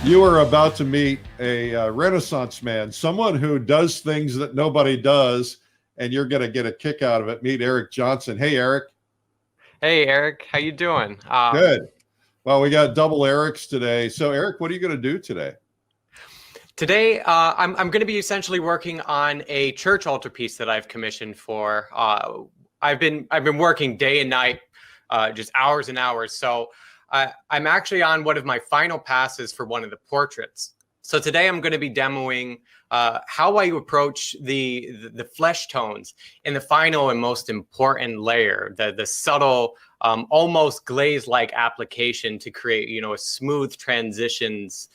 You are about to meet a Renaissance man, someone who does things that nobody does, and you're going to get a kick out of it. Meet Eric Johnson. Hey, Eric. Hey Eric, how you doing? Good. Well, we got double Erics today. So, Eric, what are you going to do today? Today, I'm going to be essentially working on a church altarpiece that I've commissioned for. I've been working day and night, just hours and hours. So I'm actually on one of my final passes for one of the portraits. So today I'm going to be demoing how I approach the flesh tones in the final and most important layer, the subtle, almost glaze-like application to create, a smooth transitions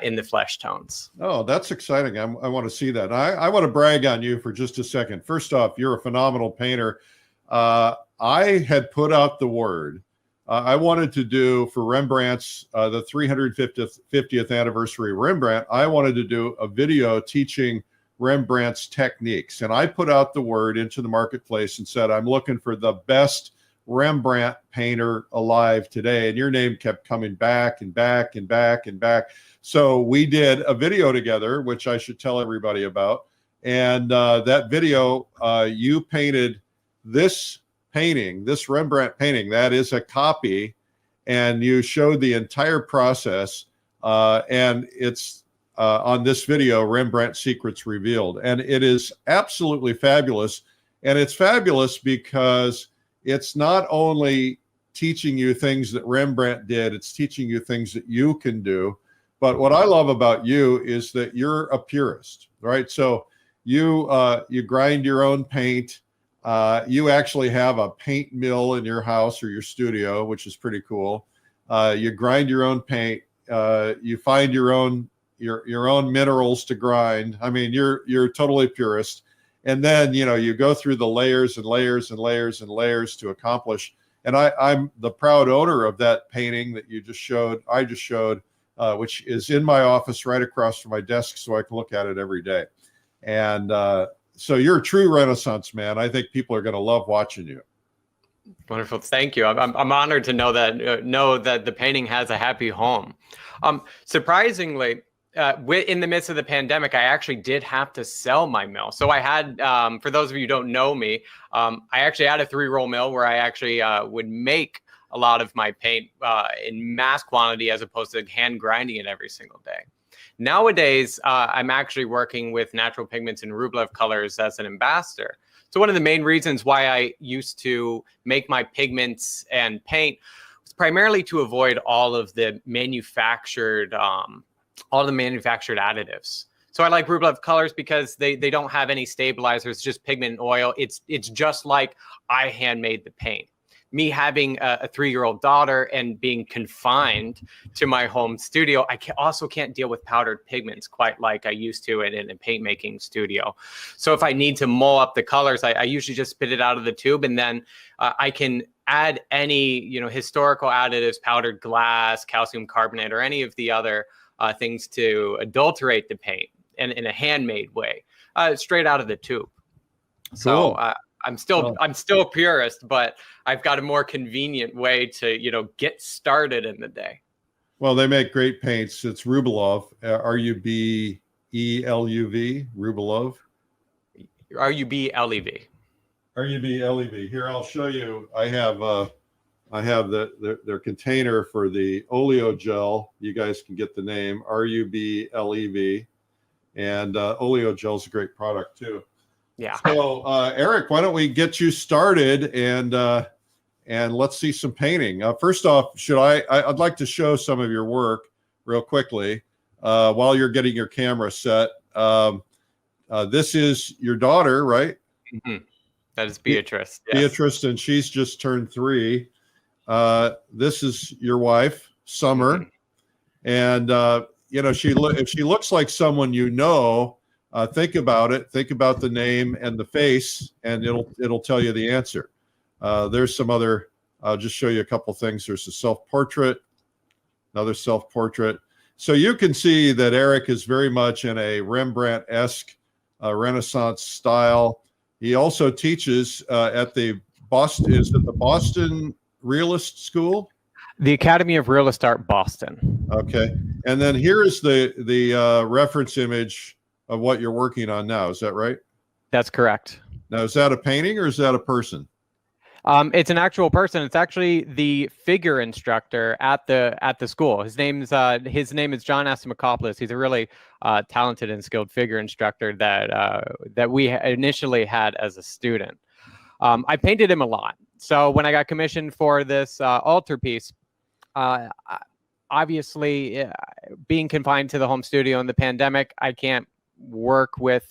in the flesh tones. Oh, that's exciting. I want to see that. I want to brag on you for just a second. First off, you're a phenomenal painter. I had put out the word. I wanted to do for Rembrandt's, the 350th anniversary of Rembrandt, I wanted to do a video teaching Rembrandt's techniques. And I put out the word into the marketplace and said, I'm looking for the best Rembrandt painter alive today. And your name kept coming back and back and back and back. So we did a video together, which I should tell everybody about. And that video, you painted this painting, this Rembrandt painting, that is a copy, and you showed the entire process, and it's on this video, Rembrandt Secrets Revealed. And it is absolutely fabulous. And it's fabulous because it's not only teaching you things that Rembrandt did, it's teaching you things that you can do. But what I love about you is that you're a purist, right? So you grind your own paint. You actually have a paint mill in your house or your studio, which is pretty cool. You grind your own paint. You find your own minerals to grind. I mean, you're totally purist. And then, you go through the layers and layers and layers and layers to accomplish. And I'm the proud owner of that painting that you just showed. I just showed, which is in my office right across from my desk, so I can look at it every day. And so you're a true Renaissance man. I think people are going to love watching you. Wonderful. Thank you. I'm honored to know that the painting has a happy home. Surprisingly, in the midst of the pandemic, I actually did have to sell my mill. So I had, for those of you who don't know me, I actually had a 3-roll mill where I actually would make a lot of my paint in mass quantity as opposed to hand grinding it every single day. Nowadays, I'm actually working with Natural Pigments and Rublev Colors as an ambassador. So one of the main reasons why I used to make my pigments and paint was primarily to avoid all of the manufactured additives. So I like Rublev Colors because they don't have any stabilizers, just pigment and oil. It's just like I handmade the paint. Me having a 3-year-old daughter and being confined to my home studio, I also can't deal with powdered pigments quite like I used to in a paint making studio. So if I need to mull up the colors, I usually just spit it out of the tube, and then I can add any historical additives, powdered glass, calcium carbonate, or any of the other things to adulterate the paint in a handmade way, straight out of the tube. Cool. So I'm still a purist, but I've got a more convenient way to, get started in the day. Well, they make great paints. It's Rublev, R-U-B-E-L-U-V, Rublev. R-U-B-L-E-V. R-U-B-L-E-V. Here, I'll show you. I have their container for the oleo gel. You guys can get the name, R-U-B-L-E-V. And oleo gel is a great product too. Yeah. So, Eric, why don't we get you started and let's see some painting. First off, I'd like to show some of your work real quickly while you're getting your camera set. This is your daughter, right? Mm-hmm. That is Beatrice. Yes. Beatrice, and she's just turned 3. This is your wife, Summer, mm-hmm. And if she looks like someone think about it. Think about the name and the face, and it'll tell you the answer. There's some other. I'll just show you a couple things. There's a self-portrait, another self-portrait. So you can see that Eric is very much in a Rembrandt-esque Renaissance style. He also teaches at the Boston Realist School? The Academy of Realist Art, Boston. Okay. And then here is the reference image of what you're working on now. Is that right? That's correct. Now, is that a painting or is that a person? It's an actual person. It's actually the figure instructor at the school. His name is John Asimakopoulos. He's a really talented and skilled figure instructor that we initially had as a student. I painted him a lot. So when I got commissioned for this altarpiece, obviously being confined to the home studio in the pandemic, I can't work with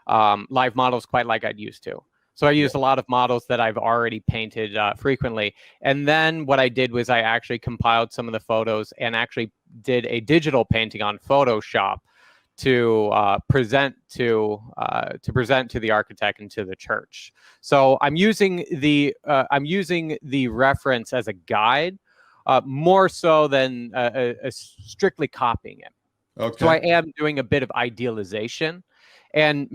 live models quite like I'd used to. So I used a lot of models that I've already painted frequently. And then what I did was I actually compiled some of the photos and actually did a digital painting on Photoshop to present to the architect and to the church. So I'm using the reference as a guide, more so than strictly copying it. Okay. So I am doing a bit of idealization and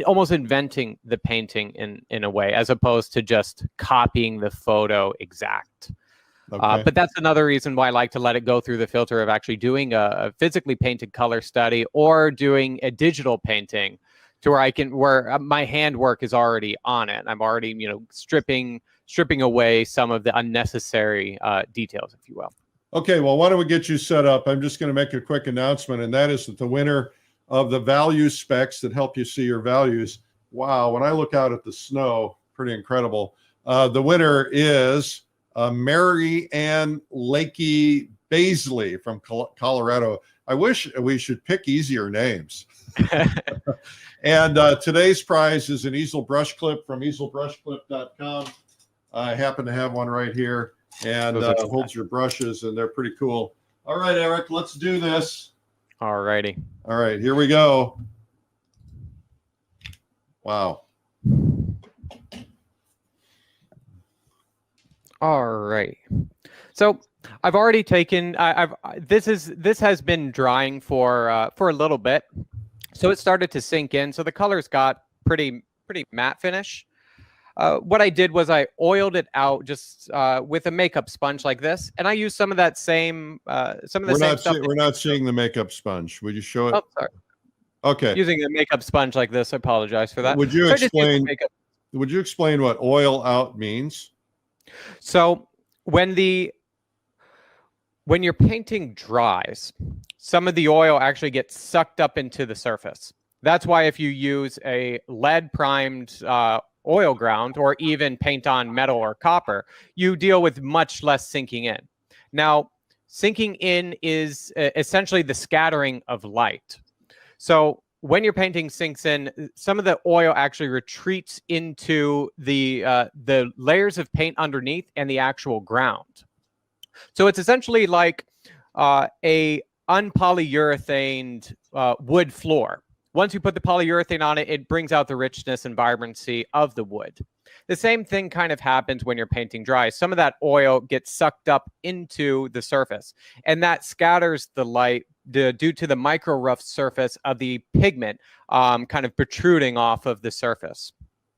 almost inventing the painting in a way, as opposed to just copying the photo exact. Okay. But that's another reason why I like to let it go through the filter of actually doing a physically painted color study or doing a digital painting, to where my handwork is already on it. I'm already, stripping away some of the unnecessary details, if you will. Okay, well, why don't we get you set up? I'm just going to make a quick announcement, and that is that the winner of the value specs that help you see your values. Wow, when I look out at the snow, pretty incredible. The winner is Mary Ann Lakey Baisley from Colorado. I wish we should pick easier names. And today's prize is an easel brush clip from easelbrushclip.com. I happen to have one right here, and holds your brushes, and they're pretty cool. All right, Eric, let's do this. All righty. All right, here we go. Wow. All right. So I've already taken. This has been drying for a little bit, so it started to sink in. So the colors got pretty matte finish. What I did was I oiled it out just with a makeup sponge like this, and I used some of that same same stuff. We're not seeing the makeup sponge. Would you show it? Oh, sorry. Okay. Using a makeup sponge like this, I apologize for that. Would you explain what oil out means? So when your painting dries, some of the oil actually gets sucked up into the surface. That's why if you use a lead primed oil ground, or even paint on metal or copper, you deal with much less sinking in. Now, sinking in is essentially the scattering of light. So when your painting sinks in, some of the oil actually retreats into the layers of paint underneath and the actual ground. So it's essentially like a unpolyurethaned wood floor. Once you put the polyurethane on it, it brings out the richness and vibrancy of the wood. The same thing kind of happens when your painting dries. Some of that oil gets sucked up into the surface, and that scatters the light due to the micro rough surface of the pigment kind of protruding off of the surface.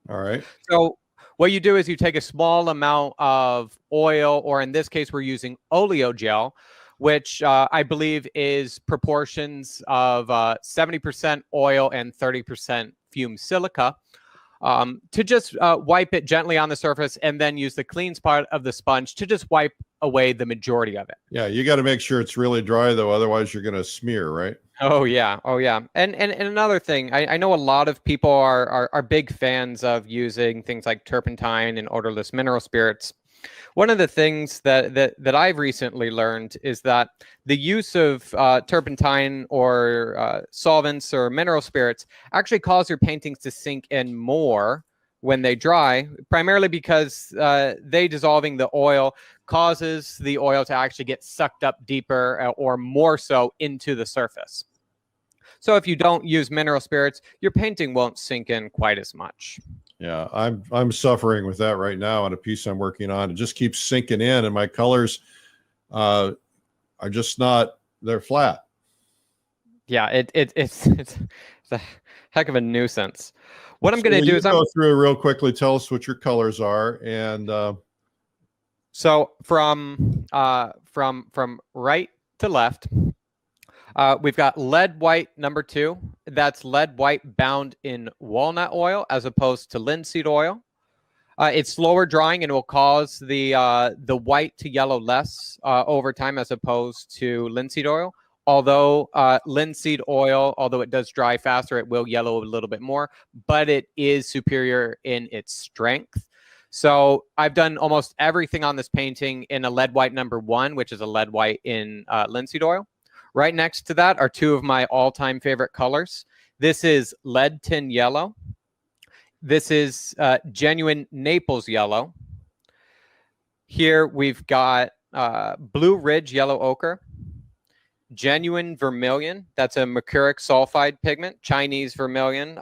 All right. So what you do is you take a small amount of oil, or in this case, we're using oleo gel, which I believe is proportions of 70% oil and 30% fumed silica, to just wipe it gently on the surface, and then use the clean part of the sponge to just wipe away the majority of it. Yeah, you got to make sure it's really dry, though. Otherwise, you're going to smear, right? Oh, yeah. Oh, yeah. And another thing, I know a lot of people are big fans of using things like turpentine and odorless mineral spirits. One of the things that I've recently learned is that the use of turpentine or solvents or mineral spirits actually cause your paintings to sink in more when they dry, primarily because they dissolving the oil causes the oil to actually get sucked up deeper or more so into the surface. So if you don't use mineral spirits, your painting won't sink in quite as much. Yeah, I'm suffering with that right now on a piece I'm working on. It just keeps sinking in, and my colors are just not, they're flat. Yeah, it's a heck of a nuisance. What I'm going to do is go through real quickly. Tell us what your colors are, and so from right to left, we've got lead white number 2. That's lead white bound in walnut oil as opposed to linseed oil. It's slower drying and will cause the white to yellow less over time as opposed to linseed oil. Although linseed oil, although it does dry faster, it will yellow a little bit more, but it is superior in its strength. So I've done almost everything on this painting in a lead white number 1, which is a lead white in linseed oil. Right next to that are 2 of my all-time favorite colors. This is lead tin yellow. This is genuine Naples yellow. Here we've got Blue Ridge yellow ochre, genuine vermilion. That's a mercuric sulfide pigment, Chinese vermilion,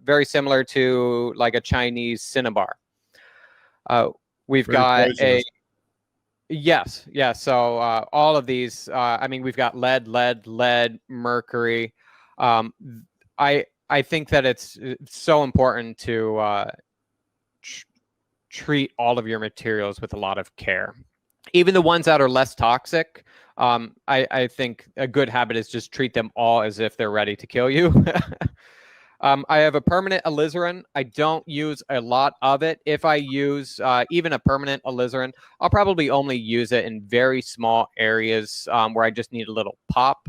very similar to like a Chinese cinnabar. We've Very got poisonous. Yes. So all of these, I mean, we've got lead, mercury. I think that it's so important to treat all of your materials with a lot of care. Even the ones that are less toxic, I think a good habit is just treat them all as if they're ready to kill you. I have a permanent alizarin. I don't use a lot of it. If I use even a permanent alizarin, I'll probably only use it in very small areas where I just need a little pop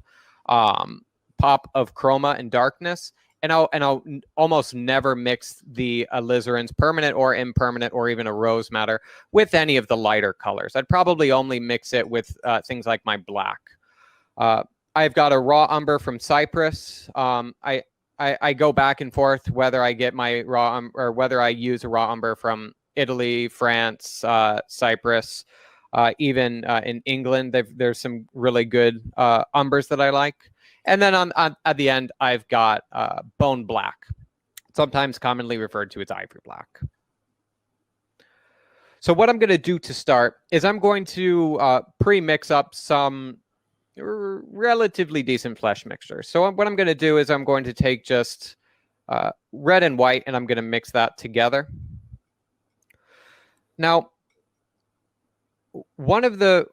of chroma and darkness. And I'll almost never mix the alizarins, permanent or impermanent, or even a rose madder, with any of the lighter colors. I'd probably only mix it with things like my black. I've got a raw umber from Cyprus. I go back and forth whether I get my raw or whether I use a raw umber from Italy, France, Cyprus, even in England. There's some really good umbers that I like. And then at the end, I've got bone black, sometimes commonly referred to as ivory black. So what I'm going to do to start is I'm going to pre-mix up some relatively decent flesh mixture. So what I'm going to do is I'm going to take just red and white, and I'm going to mix that together. Now, one of the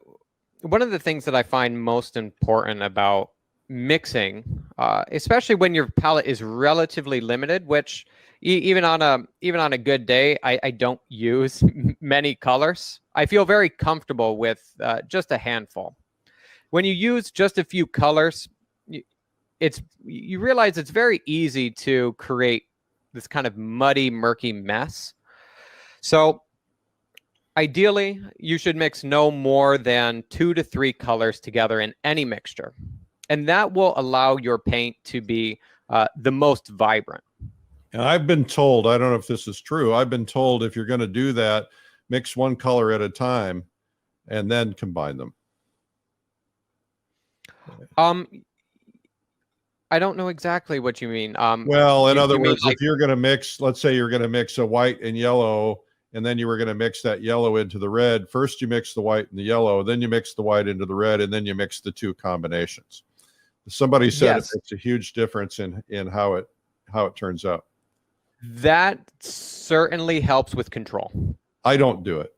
things that I find most important about mixing, especially when your palette is relatively limited, which even on a good day, I don't use many colors. I feel very comfortable with just a handful. When you use just a few colors, you realize it's very easy to create this kind of muddy, murky mess. So ideally, you should mix no more than 2 to 3 colors together in any mixture. And that will allow your paint to be the most vibrant. And I've been told, I don't know if this is true, I've been told if you're going to do that, mix one color at a time and then combine them. I don't know exactly what you mean. Well, in other words, like, if you're going to mix, let's say you're going to mix a white and yellow, and then you were going to mix that yellow into the red. First, you mix the white and the yellow, then you mix the white into the red, and then you mix the 2 combinations. Somebody said yes, it makes a huge difference in how it turns out. That certainly helps with control. I don't do it.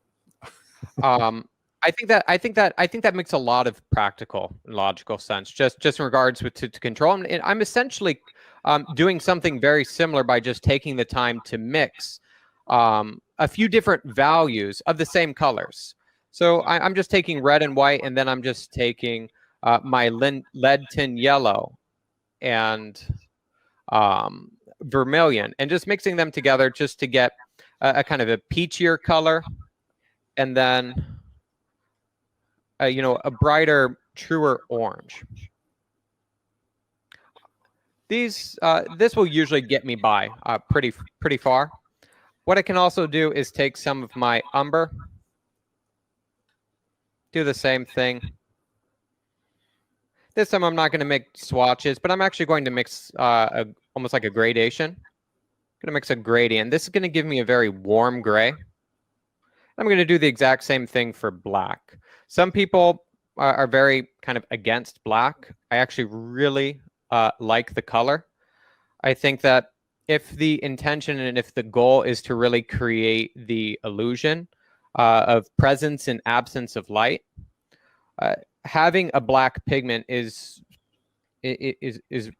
I think that makes a lot of practical and logical sense. Just in regards to control, and I'm essentially doing something very similar by just taking the time to mix a few different values of the same colors. So I'm just taking red and white, and then I'm just taking my lead tin yellow and vermilion, and just mixing them together just to get a kind of a peachier color, and then a brighter, truer orange. This will usually get me by pretty far. What I can also do is take some of my umber, do the same thing. This time I'm not going to make swatches, but I'm actually going to mix almost like a gradation. I'm going to mix a gradient. This is going to give me a very warm gray. I'm going to do the exact same thing for black. Some people are very kind of against black. I actually really like the color. I think that if the intention and if the goal is to really create the illusion of presence and absence of light, having a black pigment is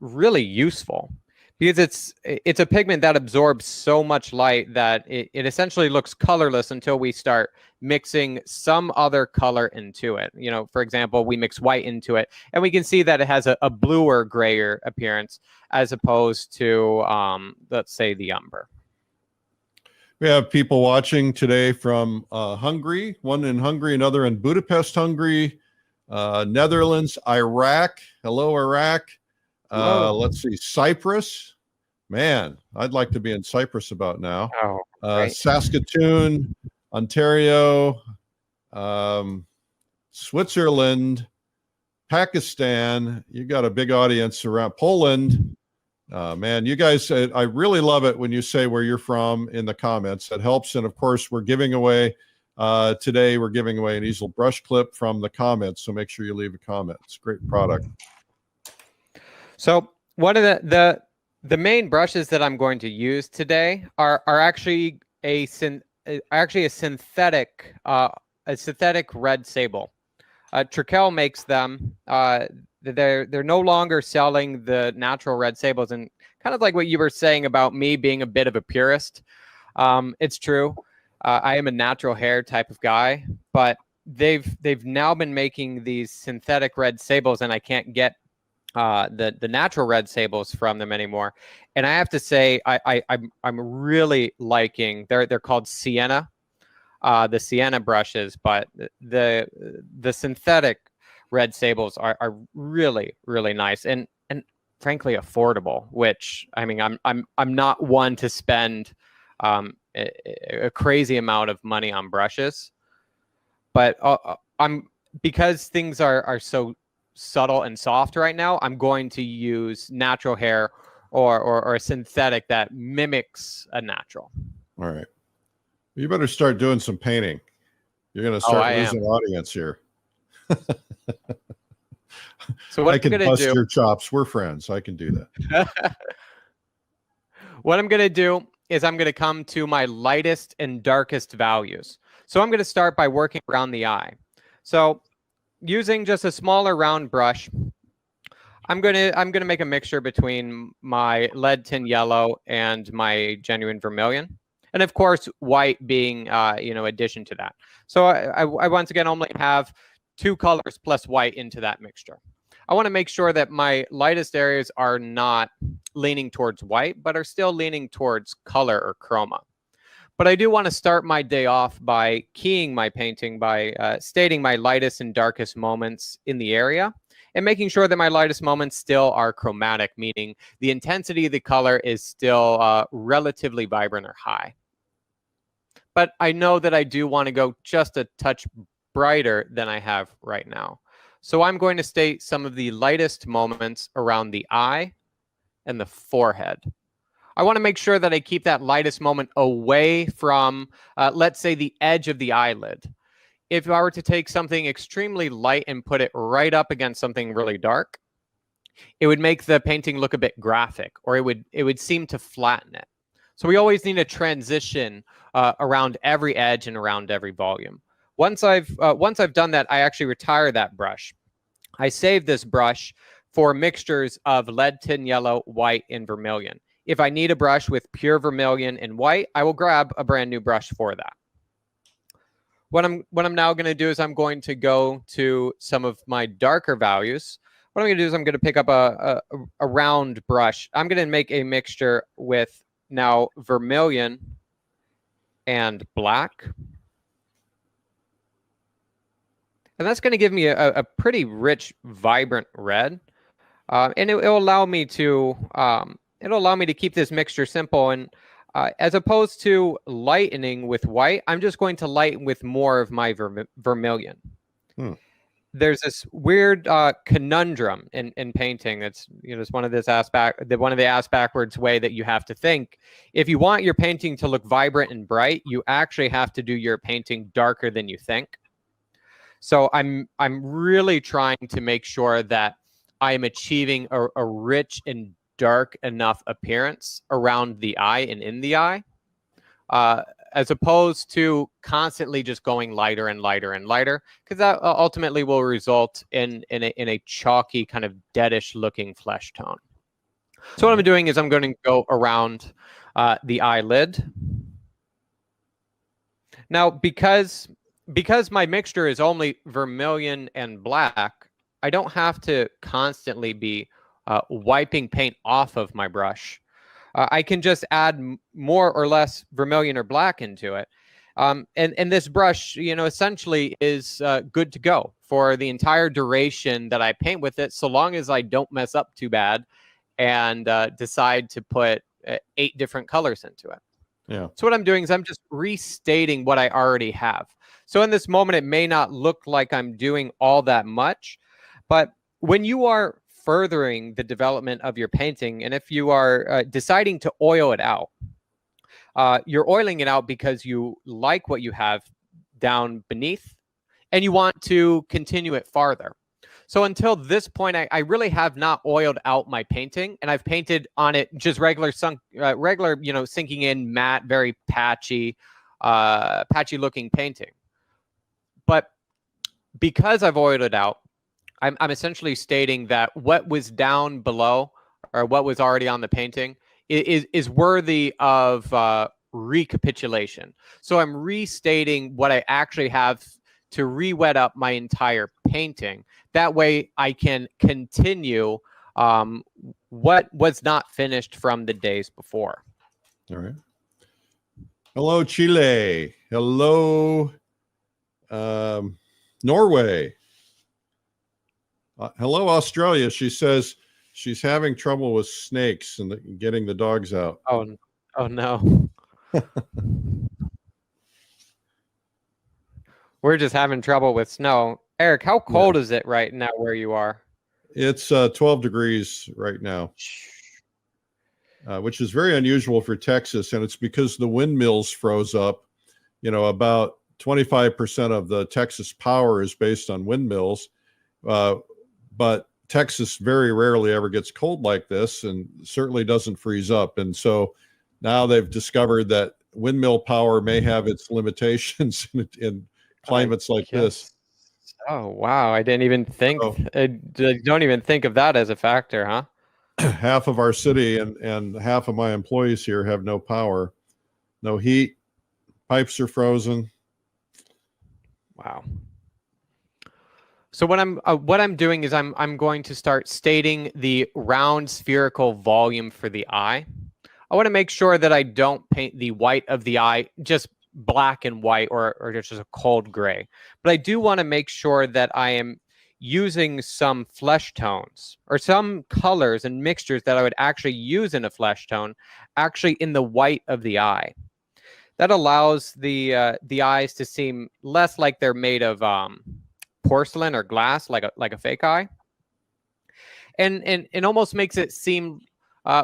really useful, because it's a pigment that absorbs so much light that it essentially looks colorless until we start mixing some other color into it. You know, for example, we mix white into it, and we can see that it has a bluer, grayer appearance as opposed to, let's say, the umber. We have people watching today from Hungary, one in Hungary, another in Budapest, Hungary, Netherlands, Iraq. Hello, Iraq. Let's see, Cyprus. Man, I'd like to be in Cyprus about now. Oh, right. Saskatoon, Ontario, Switzerland, Pakistan. You got a big audience around Poland. Man, you guys, I really love it when you say where you're from in the comments. That helps. And of course, we're giving away today, we're giving away an easel brush clip from the comments. So make sure you leave a comment. It's a great product. So one of the main brushes that I'm going to use today are actually a synthetic red sable. Trekell makes them. They're no longer selling the natural red sables, and kind of like what you were saying about me being a bit of a purist. It's true. I am a natural hair type of guy, but they've now been making these synthetic red sables, and I can't get the natural red sables from them anymore. And I have to say, I'm really liking. They're called Sienna, the Sienna brushes, but the synthetic red sables are really, really nice and frankly affordable. Which, I mean, I'm not one to spend a crazy amount of money on brushes, but because things are so subtle and soft right now, I'm going to use natural hair or a synthetic that mimics a natural. All right. You better start doing some painting. You're going to start losing audience here. So what I can bust your chops. We're friends. I can do that. What I'm going to do is I'm going to come to my lightest and darkest values. So I'm going to start by working around the eye. So using just a smaller round brush, I'm gonna make a mixture between my lead tin yellow and my genuine vermilion, and of course white being addition to that. So I once again only have 2 colors plus white into that mixture. I want to make sure that my lightest areas are not leaning towards white, but are still leaning towards color or chroma. But I do want to start my day off by keying my painting by stating my lightest and darkest moments in the area and making sure that my lightest moments still are chromatic, meaning the intensity of the color is still relatively vibrant or high. But I know that I do want to go just a touch brighter than I have right now. So I'm going to state some of the lightest moments around the eye and the forehead. I want to make sure that I keep that lightest moment away from, let's say, the edge of the eyelid. If I were to take something extremely light and put it right up against something really dark, it would make the painting look a bit graphic, or it would seem to flatten it. So we always need a transition around every edge and around every volume. Once I've done that, I actually retire that brush. I save this brush for mixtures of lead tin yellow, white, and vermilion. If I need a brush with pure vermilion and white, I will grab a brand new brush for that. What I'm now going to do is I'm going to go to some of my darker values. What I'm going to do is I'm going to pick up a round brush. I'm going to make a mixture with now vermilion and black. And that's going to give me a pretty rich, vibrant red. And it will allow me to keep this mixture simple. And as opposed to lightening with white, I'm just going to lighten with more of my vermilion. There's this weird conundrum in painting. It's it's one of the ass backwards way that you have to think. If you want your painting to look vibrant and bright, you actually have to do your painting darker than you think. So I'm really trying to make sure that I am achieving a rich and dark enough appearance around the eye and in the eye. as opposed to constantly just going lighter and lighter and lighter, because that ultimately will result in a chalky kind of deadish looking flesh tone. So what I'm doing is I'm going to go around the eyelid. Now, because my mixture is only vermilion and black, I don't have to constantly be wiping paint off of my brush. I can just add more or less vermilion or black into it. And this brush, essentially is good to go for the entire duration that I paint with it, so long as I don't mess up too bad and decide to put 8 different colors into it. Yeah. So what I'm doing is I'm just restating what I already have. So in this moment, it may not look like I'm doing all that much, but when you are furthering the development of your painting, and if you are deciding to oil it out, you're oiling it out because you like what you have down beneath and you want to continue it farther. So until this point, I really have not oiled out my painting, and I've painted on it just regular, sinking in matte, very patchy looking painting. But because I've oiled it out, I'm essentially stating that what was down below, or what was already on the painting, is worthy of recapitulation. So I'm restating what I actually have to re-wet up my entire painting. That way I can continue what was not finished from the days before. All right. Hello, Chile. Hello, Norway. Hello, Australia. She says she's having trouble with snakes and getting the dogs out. Oh no. We're just having trouble with snow. Eric, how cold is it right now where you are? It's 12 degrees right now, which is very unusual for Texas. And it's because the windmills froze up. About 25% of the Texas power is based on windmills. But Texas very rarely ever gets cold like this, and certainly doesn't freeze up. And so now they've discovered that windmill power may have its limitations in climates like this. Oh, wow. I didn't even think, I don't even think of that as a factor, huh? Half of our city and half of my employees here have no power, no heat, pipes are frozen. Wow. So what I'm doing is I'm going to start stating the round spherical volume for the eye. I want to make sure that I don't paint the white of the eye just black and white or just a cold gray. But I do want to make sure that I am using some flesh tones or some colors and mixtures that I would actually use in a flesh tone, actually in the white of the eye. That allows the eyes to seem less like they're made of porcelain or glass, like a fake eye, and almost makes it seem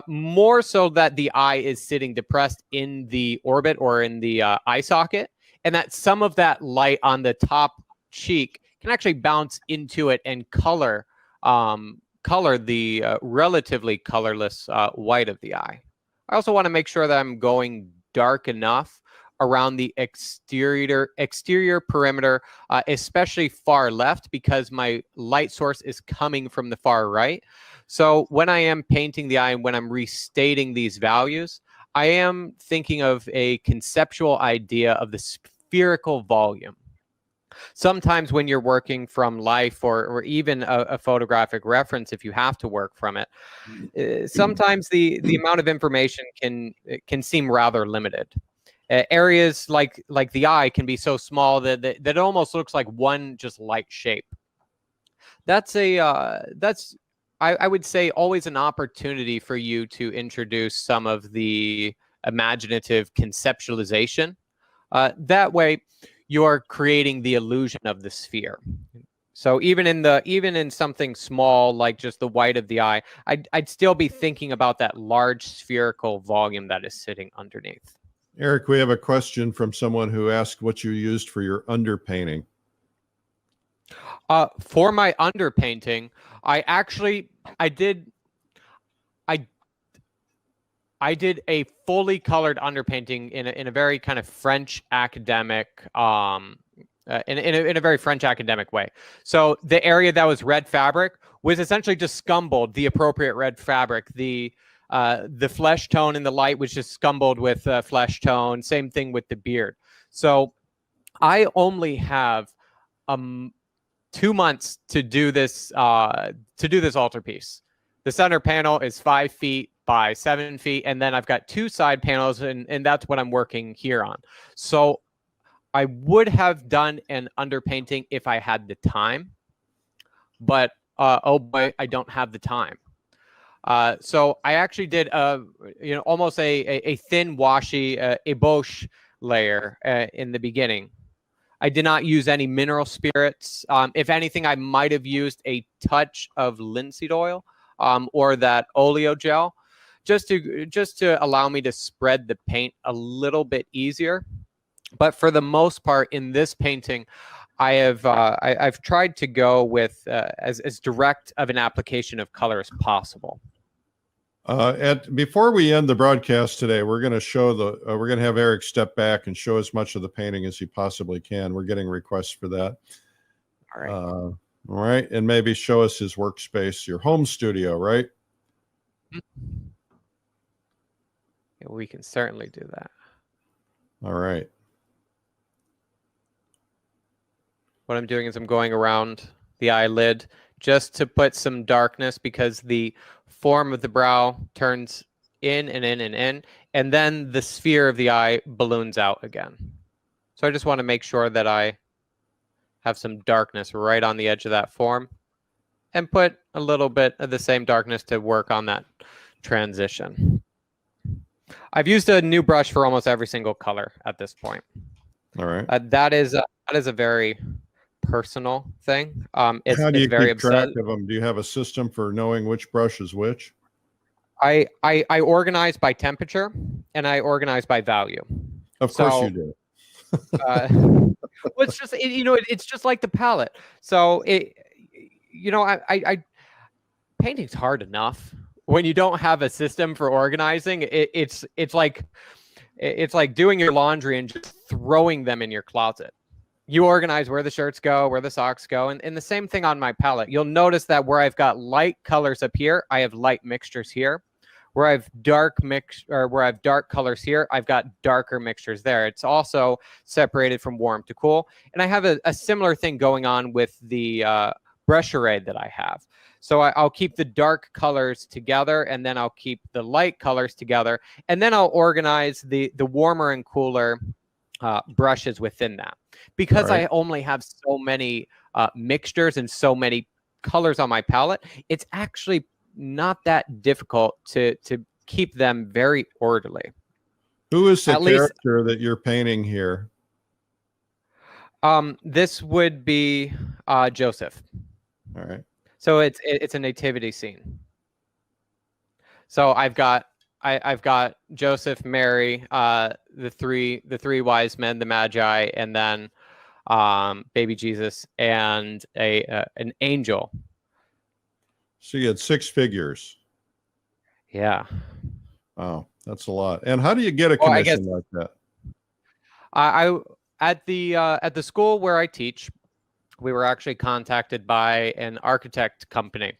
more so that the eye is sitting depressed in the orbit or in the eye socket, and that some of that light on the top cheek can actually bounce into it and color the relatively colorless white of the eye. I also want to make sure that I'm going dark enough around the exterior perimeter, especially far left, because my light source is coming from the far right. So when I am painting the eye and when I'm restating these values, I am thinking of a conceptual idea of the spherical volume. Sometimes when you're working from life or even a photographic reference, if you have to work from it, sometimes the amount of information can seem rather limited. Areas like the eye can be so small that it almost looks like one just light shape. That's I would say always an opportunity for you to introduce some of the imaginative conceptualization. That way, you're creating the illusion of the sphere. So even in something small like just the white of the eye, I'd still be thinking about that large spherical volume that is sitting underneath. Eric, we have a question from someone who asked what you used for your underpainting. For my underpainting, I I did a fully colored underpainting in a very kind of French academic, in a very French academic way. So the area that was red fabric was essentially just scumbled the appropriate red fabric. The flesh tone in the light was just scumbled with flesh tone. Same thing with the beard. So I only have 2 months to do this altarpiece. The center panel is 5 feet by 7 feet, and then I've got 2 side panels, and that's what I'm working here on. So I would have done an underpainting if I had the time, but oh boy, I don't have the time. So I actually did almost a thin washy ébauche layer in the beginning. I did not use any mineral spirits. If anything, I might have used a touch of linseed oil or that oleo gel, just to allow me to spread the paint a little bit easier. But for the most part, in this painting, I've tried to go with as direct of an application of color as possible. Before we end the broadcast today, we're going to show we're going to have Eric step back and show as much of the painting as he possibly can. We're getting requests for that. All right. All right. And maybe show us his workspace, your home studio, right? Yeah, we can certainly do that. All right. What I'm doing is I'm going around the eyelid just to put some darkness, because the form of the brow turns in and in and in, and then the sphere of the eye balloons out again. So I just want to make sure that I have some darkness right on the edge of that form, and put a little bit of the same darkness to work on that transition. I've used a new brush for almost every single color at this point. All right. That is a very personal thing. How do you very keep track of them? Do you have a system for knowing which brush is which? I organize by temperature, and I organize by value. Of course you do. Well, it's just it's just like the palette. So painting's hard enough when you don't have a system for organizing. It's like doing your laundry and just throwing them in your closet. You organize where the shirts go, where the socks go, and the same thing on my palette. You'll notice that where I've got light colors up here, I have light mixtures here. Where I've dark colors here, I've got darker mixtures there. It's also separated from warm to cool. And I have a similar thing going on with the brush array that I have. So I'll keep the dark colors together, and then I'll keep the light colors together, and then I'll organize the warmer and cooler brushes within that. Because I only have so many mixtures and so many colors on my palette, it's actually not that difficult to keep them very orderly. Who is the character that you're painting here? This would be Joseph. All right. So it's a nativity scene. So I've got Joseph, Mary, the three wise men, the Magi, and then baby Jesus, and an angel. So you had 6 figures. Yeah. Wow, that's a lot. And how do you get a commission like that? I at the school where I teach, we were actually contacted by an architect company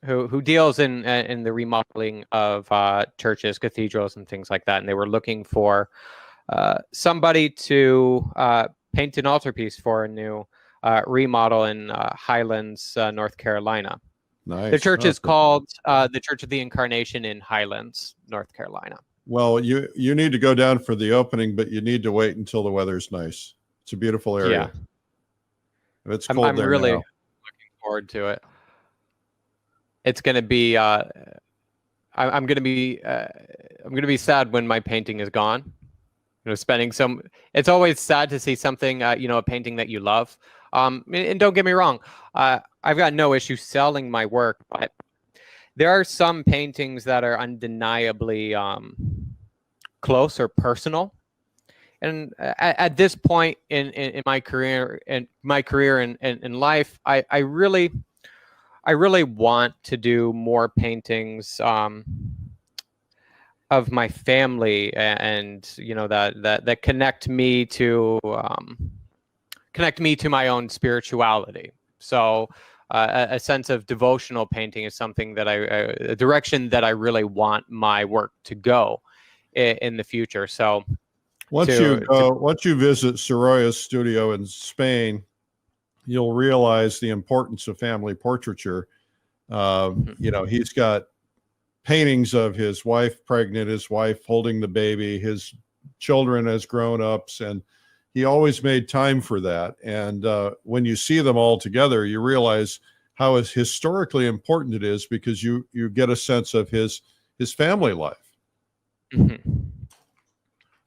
who deals in the remodeling of churches, cathedrals, and things like that. And they were looking for somebody to paint an altarpiece for a new remodel in Highlands, North Carolina. Nice. The church is called the Church of the Incarnation in Highlands, North Carolina. Well, you need to go down for the opening, but you need to wait until the weather's nice. It's a beautiful area. Yeah. It's cold. I'm really looking forward to it. It's going to be. I'm going to be sad when my painting is gone. Spending some. It's always sad to see something. A painting that you love. And don't get me wrong. I've got no issue selling my work, but there are some paintings that are undeniably close or personal. And at this point in my career and in life, I really want to do more paintings my family, and that connect me to my own spirituality. So a sense of devotional painting is something that a direction that I really want my work to go in the future. So once you visit Soroya's studio in Spain, you'll realize the importance of family portraiture. He's got paintings of his wife pregnant, his wife holding the baby, his children as grown-ups, and he always made time for that. And when you see them all together, you realize how historically important it is, because you get a sense of his family life.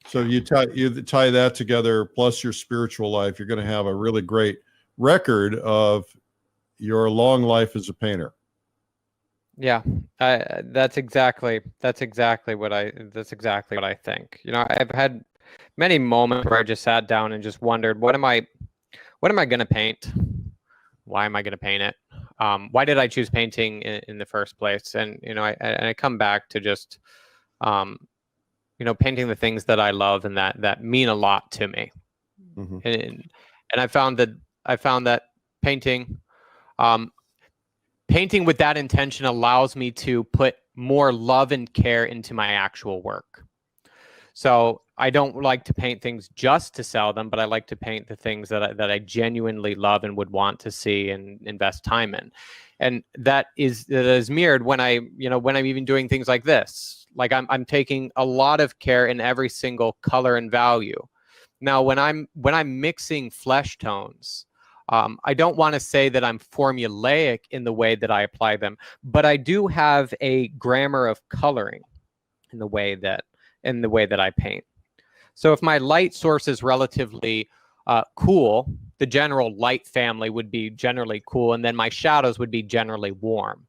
So you tie that together, plus your spiritual life, you're going to have a really great record of your long life as a painter. Yeah, that's exactly what I think. I've had many moments where I just sat down and just wondered, what am I going to paint? Why am I going to paint it? Why did I choose painting in the first place? And I come back to just painting the things that I love and that mean a lot to me. Mm-hmm. And I found that painting with that intention allows me to put more love and care into my actual work. So I don't like to paint things just to sell them, but I like to paint the things that I genuinely love and would want to see and invest time in. And that is mirrored when I'm even doing things like this. Like I'm taking a lot of care in every single color and value. Now, when I'm mixing flesh tones, I don't want to say that I'm formulaic in the way that I apply them, but I do have a grammar of coloring in the way that I paint. So if my light source is relatively cool, the general light family would be generally cool, and then my shadows would be generally warm.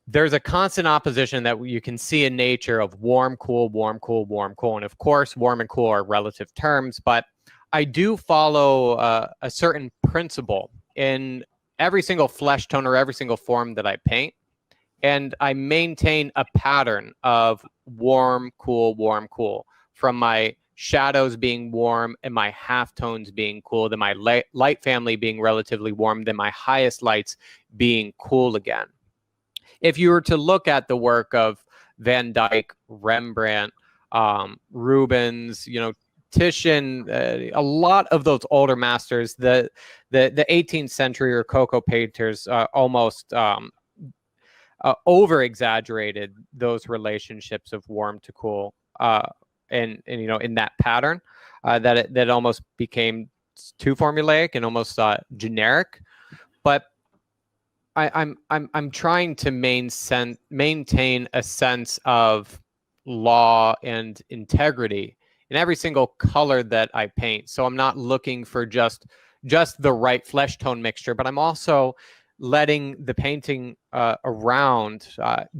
There's a constant opposition that you can see in nature of warm, cool, warm, cool, warm, cool. And of course, warm and cool are relative terms, but I do follow a certain principle in every single flesh tone or every single form that I paint. And I maintain a pattern of warm, cool, from my shadows being warm and my halftones being cool, then my light family being relatively warm, then my highest lights being cool again. If you were to look at the work of Van Dyck, Rembrandt, Rubens, Titian, a lot of those older masters, the 18th century Rococo painters almost over exaggerated those relationships of warm to cool, and in that pattern, that it almost became too formulaic and almost generic. But I'm trying to maintain a sense of law and integrity in every single color that I paint. So I'm not looking for just the right flesh tone mixture, but I'm also letting the painting around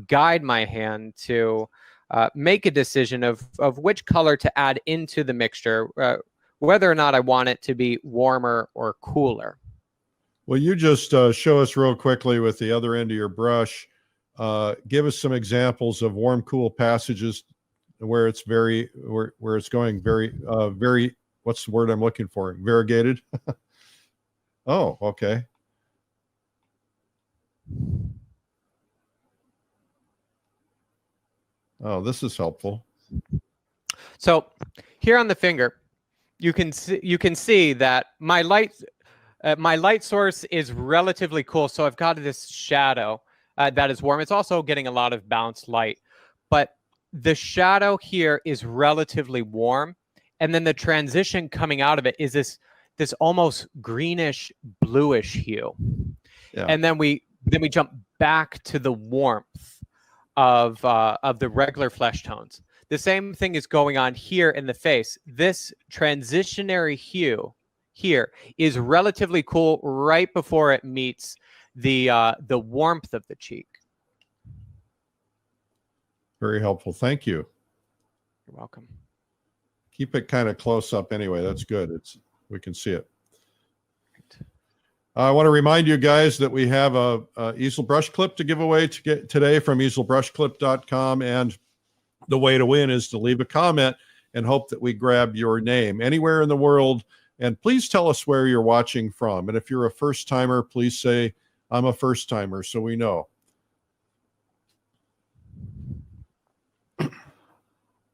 guide my hand to make a decision of which color to add into the mixture, whether or not I want it to be warmer or cooler. Well, you just show us real quickly with the other end of your brush. Give us some examples of warm, cool passages where it's where it's going very, what's the word I'm looking for? Variegated. Oh, okay. Oh, this is helpful. So here on the finger, you can see that my light source is relatively cool. So I've got this shadow that is warm. It's also getting a lot of bounced light, but the shadow here is relatively warm. And then the transition coming out of it is this almost greenish bluish hue. Yeah. And then we jump back to the warmth of the regular flesh tones. The same thing is going on here in the face. This transitionary hue here is relatively cool right before it meets the warmth of the cheek. Very helpful. Thank you. You're welcome. Keep it kind of close up anyway. That's good. We can see it. I want to remind you guys that we have a easel brush clip to give away today from easelbrushclip.com, and The way to win is to leave a comment and hope that we grab your name anywhere in the world. And please tell us where you're watching from. And if you're a first timer, please say, I'm a first timer, so we know.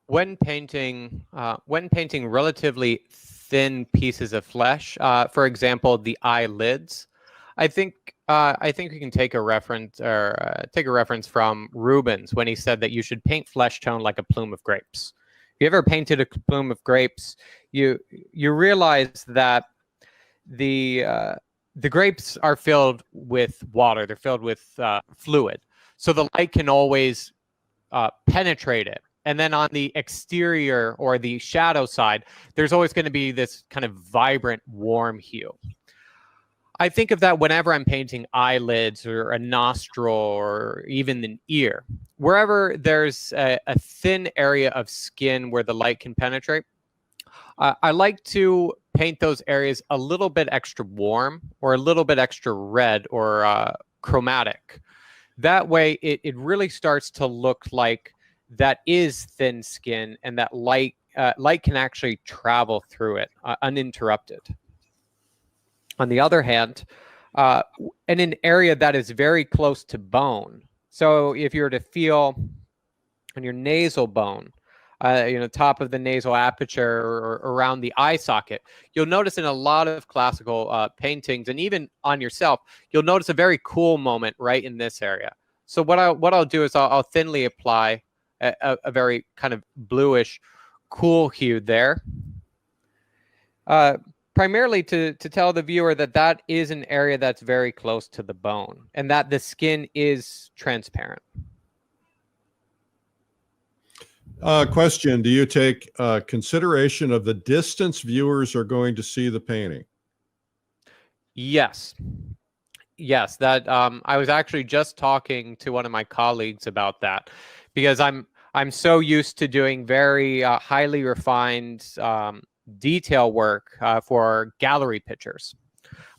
When painting relatively thin pieces of flesh, for example, the eyelids, I think we can take a reference from Rubens when he said that you should paint flesh tone like a plume of grapes. If you ever painted a plume of grapes, you realize that the grapes are filled with water. They're filled with fluid, so the light can always penetrate it. And then on the exterior or the shadow side, there's always going to be this kind of vibrant, warm hue. I think of that whenever I'm painting eyelids or a nostril or even an ear. Wherever there's a thin area of skin where the light can penetrate, I like to paint those areas a little bit extra warm or a little bit extra red or chromatic. That way, it really starts to look like that is thin skin and that light can actually travel through it uninterrupted. On the other hand, in an area that is very close to bone, so if you were to feel on your nasal bone, top of the nasal aperture or around the eye socket, you'll notice in a lot of classical paintings and even on yourself, you'll notice a very cool moment right in this area. So what I'll do is I'll thinly apply a very kind of bluish, cool hue there. Primarily to tell the viewer that is an area that's very close to the bone and that the skin is transparent. Question, do you take consideration of the distance viewers are going to see the painting? Yes, that I was actually just talking to one of my colleagues about that because I'm so used to doing very highly refined detail work for gallery pictures.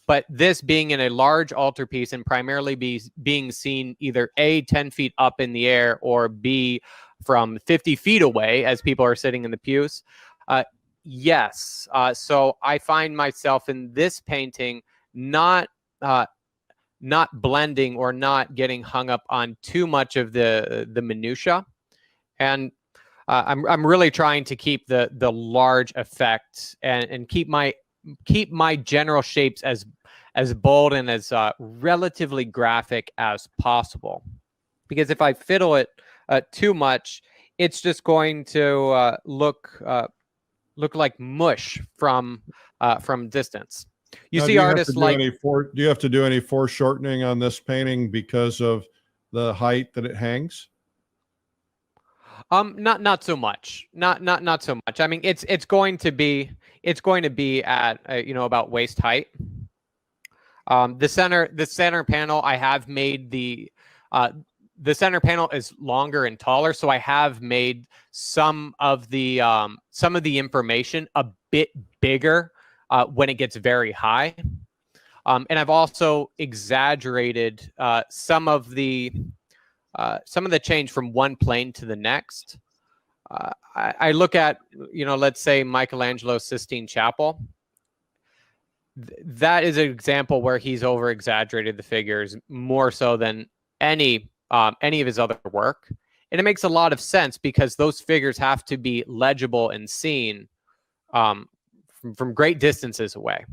But this being in a large altarpiece and primarily being seen either A, 10 feet up in the air, or B, from 50 feet away as people are sitting in the pews. Yes. So I find myself in this painting not blending or not getting hung up on too much of the minutia. And I'm really trying to keep the large effect and keep my general shapes as bold and as relatively graphic as possible. Because if I fiddle it too much, it's just going to look like mush from distance. You see artists like. Do you have to do any foreshortening on this painting because of the height that it hangs? Not so much. Not so much. I mean, it's going to be at about waist height. The center panel, I have made the center panel is longer and taller, so I have made some of the information a bit bigger when it gets very high, and I've also exaggerated some of the change from one plane to the next. I look at, let's say Michelangelo's Sistine Chapel. That is an example where he's over exaggerated the figures more so than any of his other work. And it makes a lot of sense because those figures have to be legible and seen from great distances away.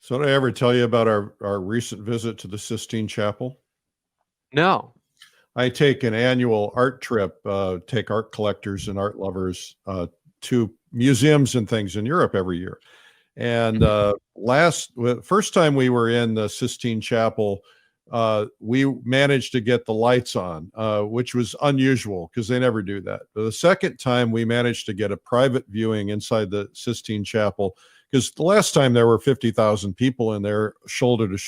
So did I ever tell you about our recent visit to the Sistine Chapel? No. I take an annual art trip, take art collectors and art lovers to museums and things in Europe every year. And first time we were in the Sistine Chapel, we managed to get the lights on, which was unusual because they never do that. But the second time we managed to get a private viewing inside the Sistine Chapel, because the last time there were 50,000 people in there, shoulder to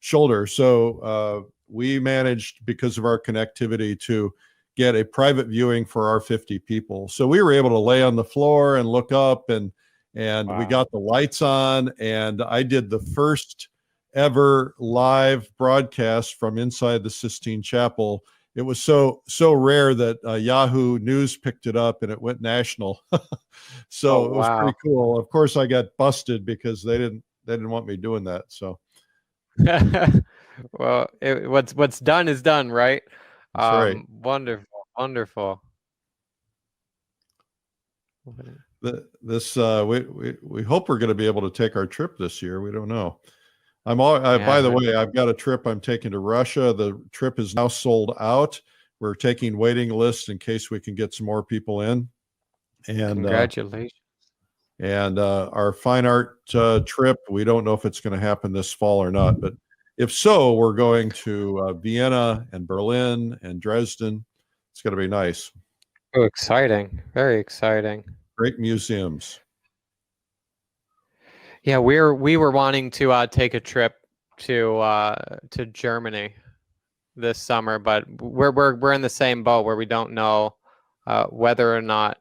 shoulder. So we managed, because of our connectivity, to get a private viewing for our 50 people. So we were able to lay on the floor and look up, and wow. We got the lights on, and I did the first ever live broadcast from inside the Sistine Chapel. it was so rare that Yahoo News picked it up and it went national. So Oh, it was wow. pretty cool. Of course, I got busted because they didn't want me doing that. So Well, what's done is done, right? that's right. Wonderful, wonderful. This we hope we're going to be able to take our trip this year. We don't know. By the Yeah, way, I've got a trip I'm taking to Russia. The trip is now sold out. We're taking waiting lists in case we can get some more people in. And congratulations. Our fine art trip, we don't know if it's going to happen this fall or not, but if so, we're going to Vienna and Berlin and Dresden. It's going to be nice. Oh, exciting. Very exciting. Great museums. Yeah, we were wanting to take a trip to Germany this summer, but we're in the same boat where we don't know whether or not,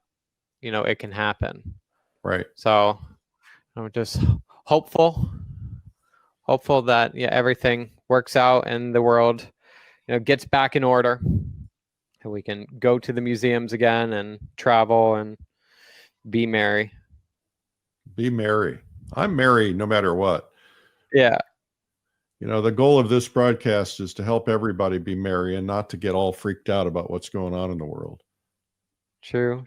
it can happen. Right. So I'm just hopeful that everything works out and the world gets back in order and we can go to the museums again and travel and be merry. Be merry. I'm merry no matter what. Yeah. The goal of this broadcast is to help everybody be merry and not to get all freaked out about what's going on in the world. True.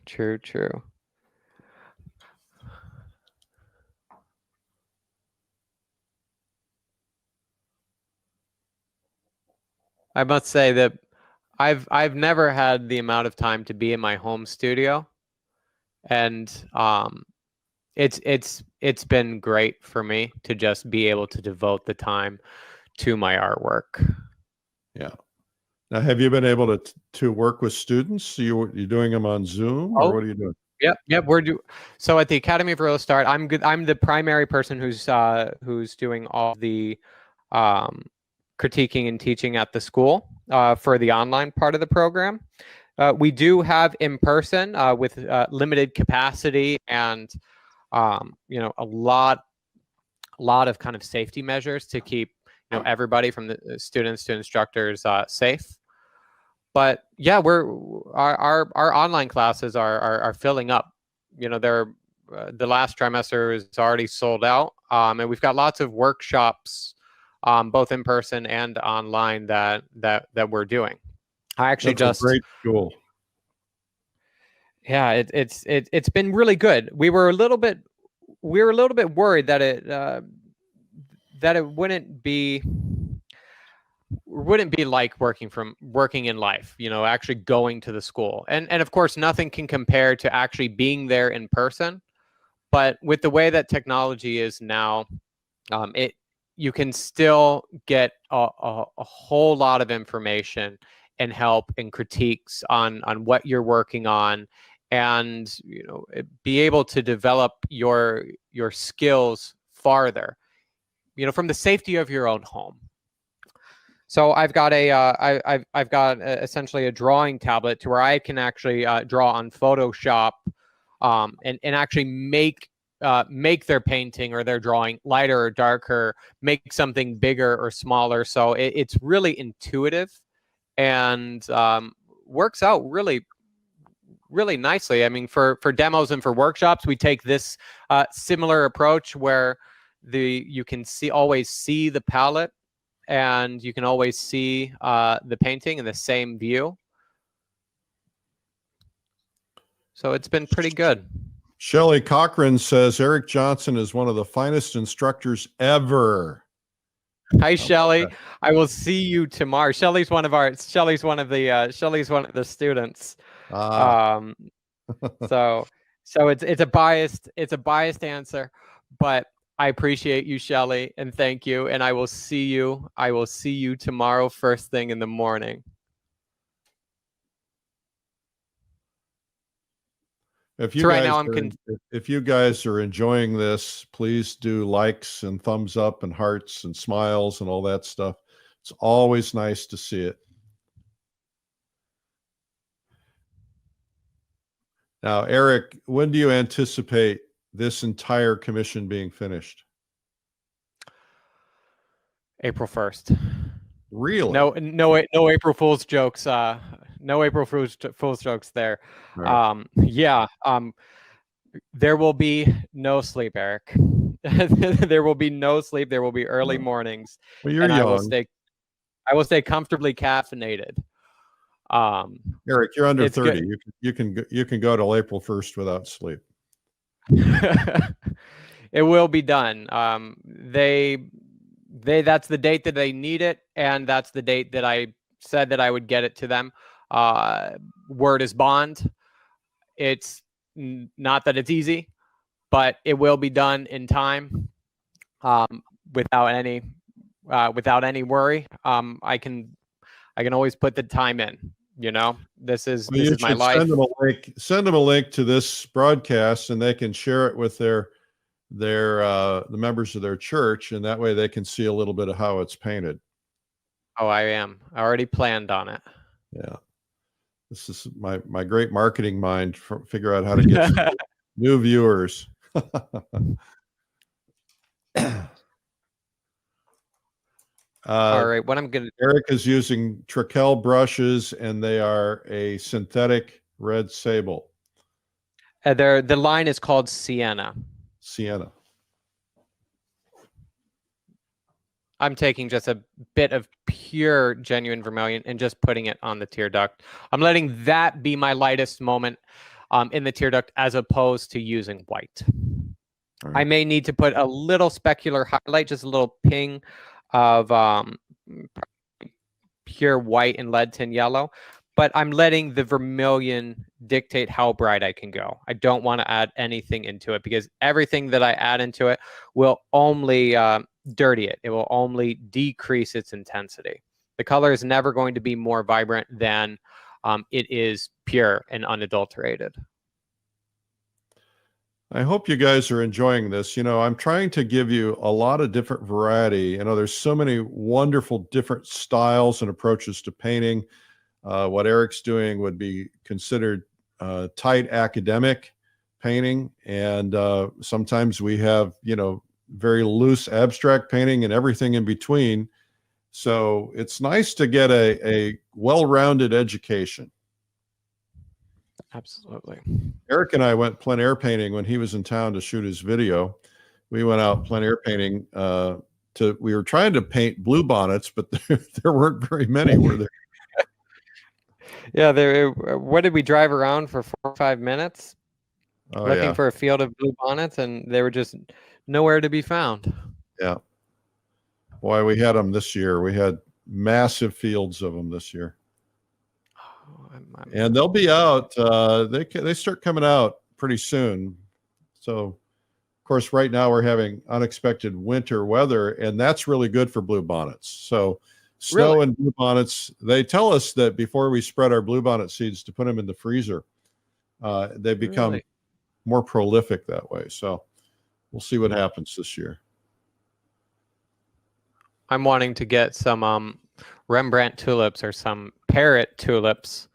I must say that I've never had the amount of time to be in my home studio, and it's been great for me to just be able to devote the time to my artwork. Yeah. Now, have you been able to work with students? You doing them on Zoom, or what are you doing? Yep. So at the Academy of Real Start, I'm the primary person who's doing all the critiquing and teaching at the school for the online part of the program. We do have in person with limited capacity and a lot of kind of safety measures to keep everybody from the students to instructors safe. But yeah, our online classes are filling up. They're the last trimester is already sold out, and we've got lots of workshops, both in person and online that we're doing. I actually That's a great school. Yeah, it's been really good. We were a little bit worried that it wouldn't be like working in life, actually going to the school. And of course, nothing can compare to actually being there in person. But with the way that technology is now, you can still get a whole lot of information and help and critiques on what you're working on, and be able to develop your skills farther, from the safety of your own home. So I've got I've got essentially a drawing tablet to where I can actually draw on Photoshop, and actually make their painting or their drawing lighter or darker, make something bigger or smaller. So it's really intuitive and works out really nicely. I mean, for demos and for workshops, we take this similar approach where you can always see the palette, and you can always see the painting in the same view. So it's been pretty good. Shelley Cochran says Eric Johnson is one of the finest instructors ever. Hi, Shelley. I will see you tomorrow. Shelley's one of the students. So it's a biased answer, but I appreciate you, Shelley, and thank you. And I will see you tomorrow first thing in the morning. If you guys are enjoying this, please do likes and thumbs up and hearts and smiles and all that stuff. It's always nice to see it. Now, Eric, when do you anticipate this entire commission being finished? April 1st. Really? No April Fool's jokes. No April Fool's jokes there. Right. Yeah. There will be no sleep, Eric. There will be no sleep. There will be early mornings, Well, you're and young. I will stay comfortably caffeinated. Eric, you're under It's 30. good. You can go till April 1st without sleep. It will be done. That's the date that they need it, and that's the date that I said that I would get it to them. Word is bond. It's not that it's easy, but it will be done in time, without any worry. I can always put the time in. You know, this is my life. Send them a link to this broadcast, and they can share it with the members of their church, and that way they can see a little bit of how it's painted. Oh, I already planned on it. Yeah, this is my great marketing mind. Figure out how to get new viewers. All right, what I'm gonna. Eric is using Trekell brushes, and they are a synthetic red sable. The line is called Sienna. Sienna. I'm taking just a bit of pure genuine vermilion and just putting it on the tear duct. I'm letting that be my lightest moment in the tear duct, as opposed to using white. Right. I may need to put a little specular highlight, just a little ping of pure white and lead tin yellow, but I'm letting the vermilion dictate how bright I can go. I don't want to add anything into it, because everything that I add into it will only dirty it. It will only decrease its intensity. The color is never going to be more vibrant than it is pure and unadulterated. I hope you guys are enjoying this. You know, I'm trying to give you a lot of different variety. You know, there's so many wonderful different styles and approaches to painting. What Eric's doing would be considered tight academic painting. And sometimes we have, you know, very loose abstract painting and everything in between. So it's nice to get a well-rounded education. Absolutely. Eric and I went plein air painting when he was in town to shoot his video. We went out plein air painting. We were trying to paint bluebonnets, but there weren't very many, were there? Yeah, what did we drive around for 4 or 5 minutes? Looking for a field of bluebonnets, and they were just nowhere to be found. Yeah. Boy, we had them this year. We had massive fields of them this year. And they'll be out. They start coming out pretty soon. So, of course, right now we're having unexpected winter weather, and that's really good for bluebonnets. So snow and bluebonnets, they tell us that before we spread our bluebonnet seeds to put them in the freezer, they become more prolific that way. So we'll see what happens this year. I'm wanting to get some Rembrandt tulips or some parrot tulips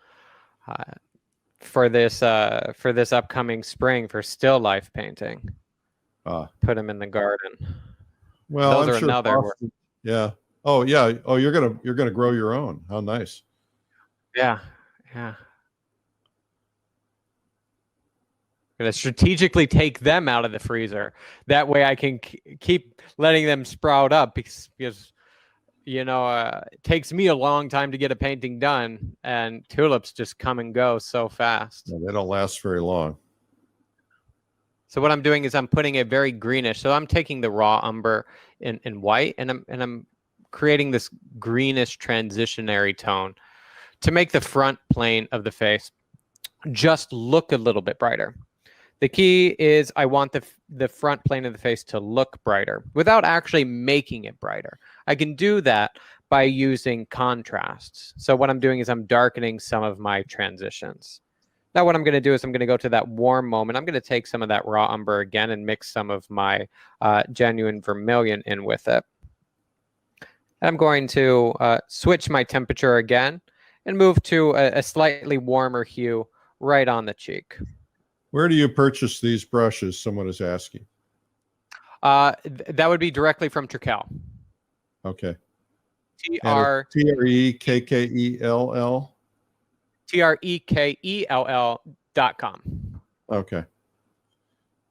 for this upcoming spring for still life painting. Put them in the garden. Well, those I'm sure. Yeah. Oh, yeah. Oh, you're gonna grow your own. How nice. Yeah. Yeah. I'm gonna strategically take them out of the freezer. That way, I can keep letting them sprout up, because you know, it takes me a long time to get a painting done, and tulips just come and go so fast. Yeah, they don't last very long. So what I'm doing is I'm putting a very greenish. So I'm taking the raw umber in white, and I'm creating this greenish transitionary tone to make the front plane of the face just look a little bit brighter. The key is I want the front plane of the face to look brighter without actually making it brighter. I can do that by using contrasts. So what I'm doing is I'm darkening some of my transitions. Now what I'm going to do is I'm going to go to that warm moment. I'm going to take some of that raw umber again and mix some of my genuine vermilion in with it. And I'm going to switch my temperature again and move to a slightly warmer hue right on the cheek. Where do you purchase these brushes? Someone is asking. That would be directly from Trekell. Okay. TREKKELL. TREKELL.com. Okay.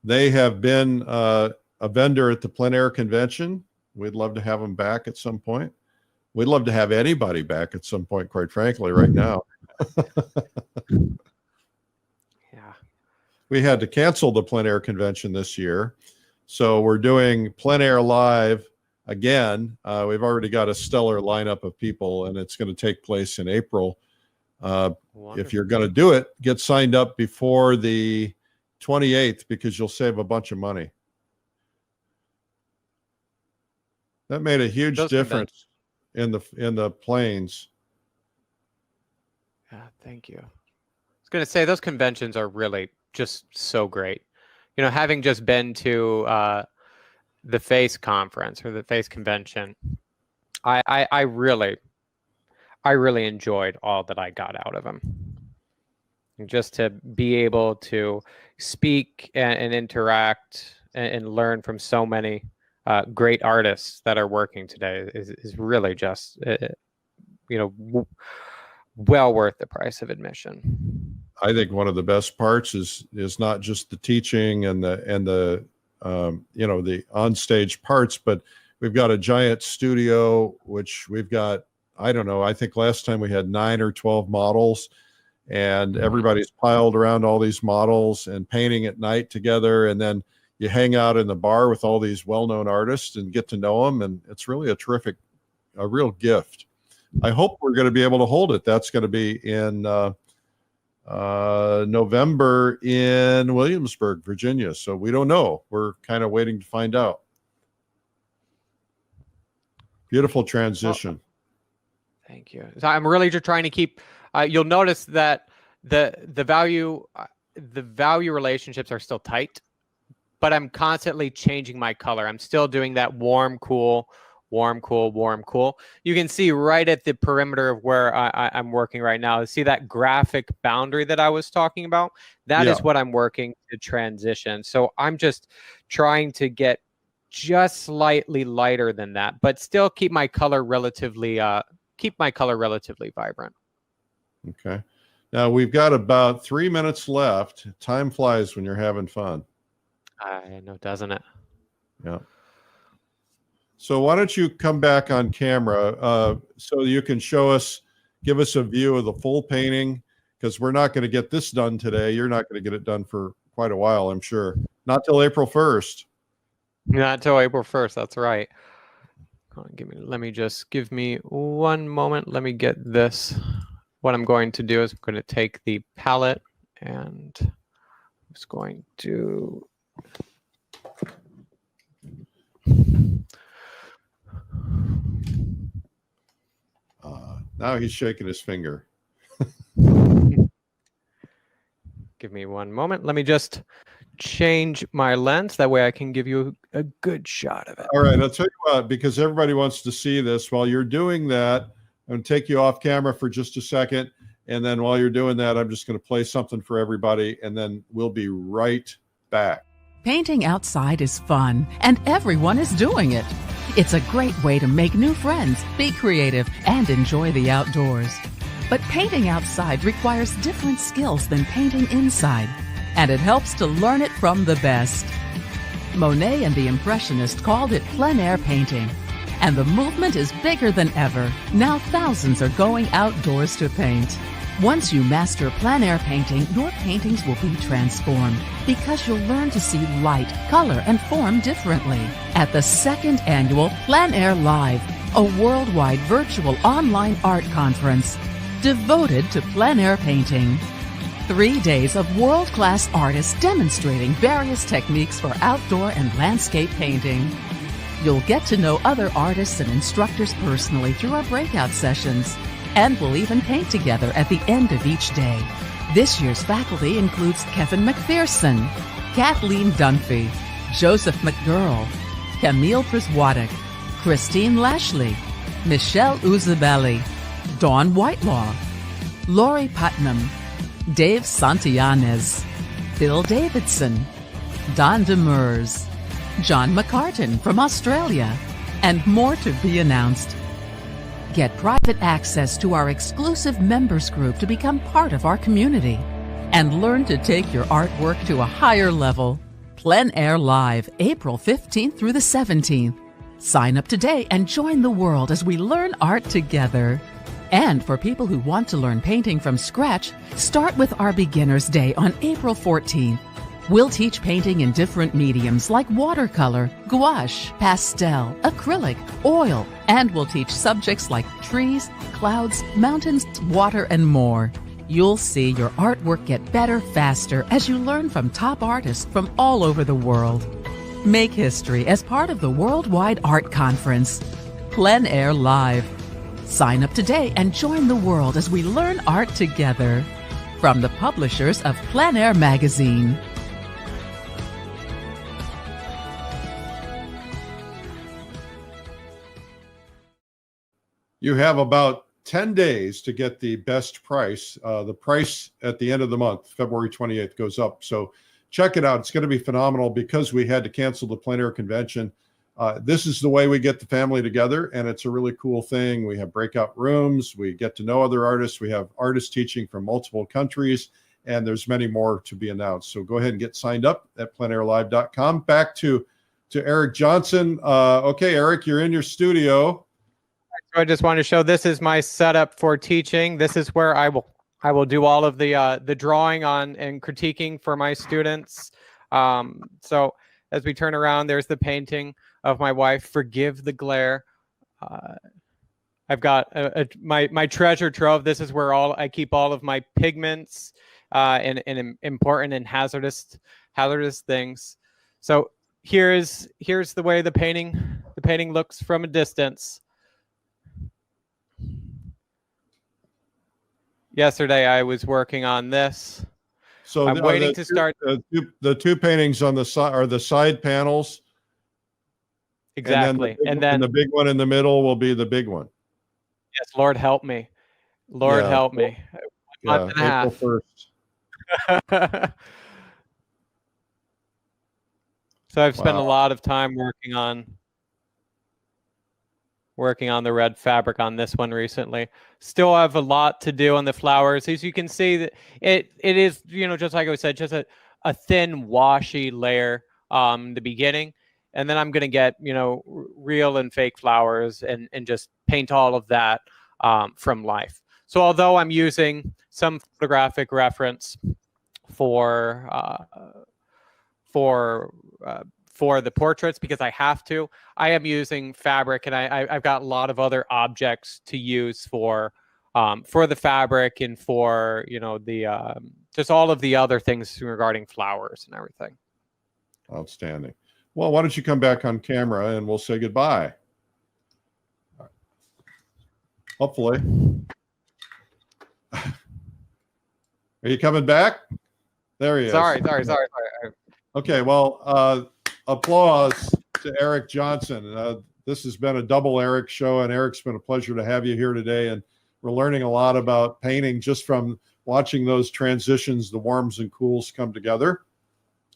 They have been a vendor at the Plein Air Convention. We'd love to have them back at some point. We'd love to have anybody back at some point, quite frankly, right now. Yeah. We had to cancel the Plein Air Convention this year. So we're doing Plein Air Live again. We've already got a stellar lineup of people, and it's going to take place in April. If you're going to do it, get signed up before the 28th because you'll save a bunch of money. That made a huge difference in the planes. Yeah, thank you. I was going to say those conventions are really just so great. You know, having just been to the FACE conference or the FACE convention, I really enjoyed all that I got out of them. And just to be able to speak and interact and learn from so many great artists that are working today is really just, well worth the price of admission. I think one of the best parts is not just the teaching and the the onstage parts, but we've got a giant studio, which we've got, I don't know, I think last time we had 9 or 12 models, and everybody's piled around all these models and painting at night together. And then you hang out in the bar with all these well-known artists and get to know them. And it's really a real gift. I hope we're going to be able to hold it. That's going to be in November in Williamsburg, Virginia. So we don't know. We're kind of waiting to find out. Beautiful transition. Well, thank you. So I'm really just trying to keep. You'll notice that the value relationships are still tight, but I'm constantly changing my color. I'm still doing that warm, cool, warm, cool, warm, cool. You can see right at the perimeter of where I'm working right now. See that graphic boundary that I was talking about? That is what I'm working to transition. So I'm just trying to get just slightly lighter than that, but still keep my color relatively vibrant. Okay. Now we've got about 3 minutes left. Time flies when you're having fun. I know, doesn't it? Yeah. So why don't you come back on camera so you can give us a view of the full painting, because we're not going to get this done today. You're not going to get it done for quite a while, I'm sure. Not till April 1st. Not till April 1st. That's right. Give me 1 moment. Let me get this. What I'm going to do is I'm going to take the palette and I'm just going to now he's shaking his finger. Give me 1 moment. Let me just change my lens. That way I can give you a good shot of it. All right. I'll tell you what, because everybody wants to see this. While you're doing that, I'm going to take you off camera for just a second. And then while you're doing that, I'm just going to play something for everybody. And then we'll be right back. Painting outside is fun, and everyone is doing it. It's a great way to make new friends, be creative, and enjoy the outdoors. But painting outside requires different skills than painting inside, and it helps to learn it from the best. Monet and the Impressionists called it plein air painting, and the movement is bigger than ever. Now thousands are going outdoors to paint. Once you master plein air painting, your paintings will be transformed because you'll learn to see light, color, and form differently at the second annual Plein Air Live, a worldwide virtual online art conference devoted to plein air painting. 3 days of world-class artists demonstrating various techniques for outdoor and landscape painting. You'll get to know other artists and instructors personally through our breakout sessions. And we'll even paint together at the end of each day. This year's faculty includes Kevin McPherson, Kathleen Dunphy, Joseph McGurl, Camille Priswadek, Christine Lashley, Michelle Uzabelli, Dawn Whitelaw, Lori Putnam, Dave Santillanes, Bill Davidson, Don Demers, John McCartan from Australia, and more to be announced. Get private access to our exclusive members group to become part of our community. And learn to take your artwork to a higher level. Plein Air Live, April 15th through the 17th. Sign up today and join the world as we learn art together. And for people who want to learn painting from scratch, start with our Beginner's Day on April 14th. We'll teach painting in different mediums like watercolor, gouache, pastel, acrylic, oil, and we'll teach subjects like trees, clouds, mountains, water, and more. You'll see your artwork get better faster as you learn from top artists from all over the world. Make history as part of the Worldwide Art Conference. Plein Air Live. Sign up today and join the world as we learn art together. From the publishers of Plein Air Magazine. You have about 10 days to get the best price. The price at the end of the month, February 28th, goes up. So check it out. It's going to be phenomenal because we had to cancel the plein air convention. This is the way we get the family together, and it's a really cool thing. We have breakout rooms. We get to know other artists. We have artists teaching from multiple countries, and there's many more to be announced. So go ahead and get signed up at pleinairlive.com. Back to Eric Johnson. Okay, Eric, you're in your studio. So I just want to show this is my setup for teaching. This is where I will do all of the drawing on and critiquing for my students. So as we turn around, there's the painting of my wife. Forgive the glare. I've got my treasure trove. This is where I keep all of my pigments and important and hazardous things. So here's the way the painting looks from a distance. Yesterday, I was working on this. So I'm waiting to start. The two paintings on the side are the side panels. Exactly. And then the big one in the middle will be the big one. Yes, Lord help me. Lord help me. Month and a half. April 1st. So I've spent a lot of time working on the red fabric on this one recently. Still have a lot to do on the flowers. As you can see, that it is, just like I said, just a thin washy layer the beginning, and then I'm going to get real and fake flowers and just paint all of that from life. So although I'm using some photographic reference for the portraits because I have to, I am using fabric, and I've got a lot of other objects to use for the fabric and for the just all of the other things regarding flowers and everything. Outstanding. Well, why don't you come back on camera and we'll say goodbye. Hopefully. Are you coming back? There he is. Sorry. Okay, well, applause to Eric Johnson. This has been a double Eric show, and Eric's been a pleasure to have you here today. And we're learning a lot about painting just from watching those transitions, the warms and cools come together.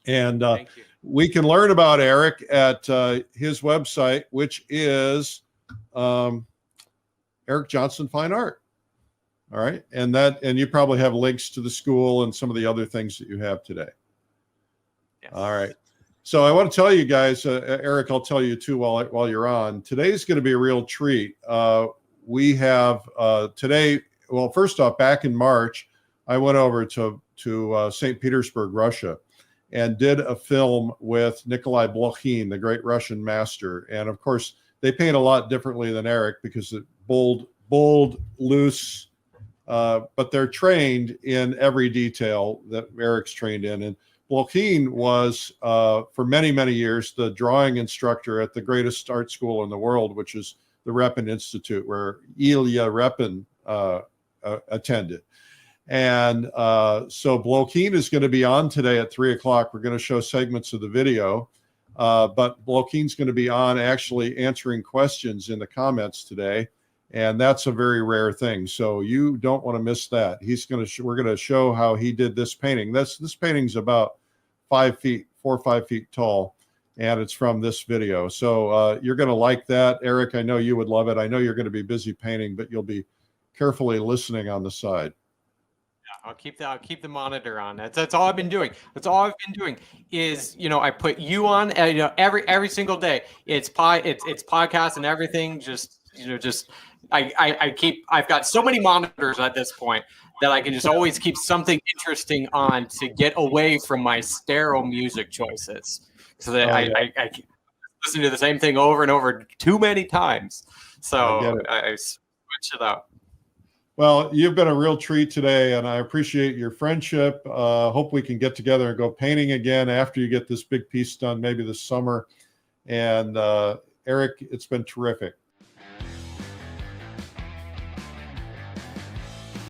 And we can learn about Eric at his website, which is Eric Johnson Fine Art. All right, and you probably have links to the school and some of the other things that you have today. Yes. All right. So I want to tell you guys, Eric, I'll tell you too while you're on. Today's going to be a real treat. We have today. Well, first off, back in March, I went over to St. Petersburg, Russia, and did a film with Nikolai Blokhin, the great Russian master. And of course, they paint a lot differently than Eric because it's bold, loose, but they're trained in every detail that Eric's trained in. And Blokhin was, for many, many years, the drawing instructor at the greatest art school in the world, which is the Repin Institute, where Ilya Repin attended. And so Blokhin is going to be on today at 3 o'clock. We're going to show segments of the video, but Blokhin's going to be on actually answering questions in the comments today. And that's a very rare thing. So you don't want to miss that. We're going to show how he did this painting. This painting's about 4 or 5 feet tall. and it's from this video. So you're going to like that. Eric, I know you would love it. I know you're going to be busy painting, but you'll be carefully listening on the side. I'll keep the monitor on. That's all I've been doing. That's all I've been doing is, I put you on, every single day. It's podcast and everything. I've got so many monitors at this point that I can just always keep something interesting on to get away from my sterile music choices. So that I keep listening to the same thing over and over too many times. So I switch it up. Well, you've been a real treat today, and I appreciate your friendship. Hope we can get together and go painting again after you get this big piece done, maybe this summer. And Eric, it's been terrific.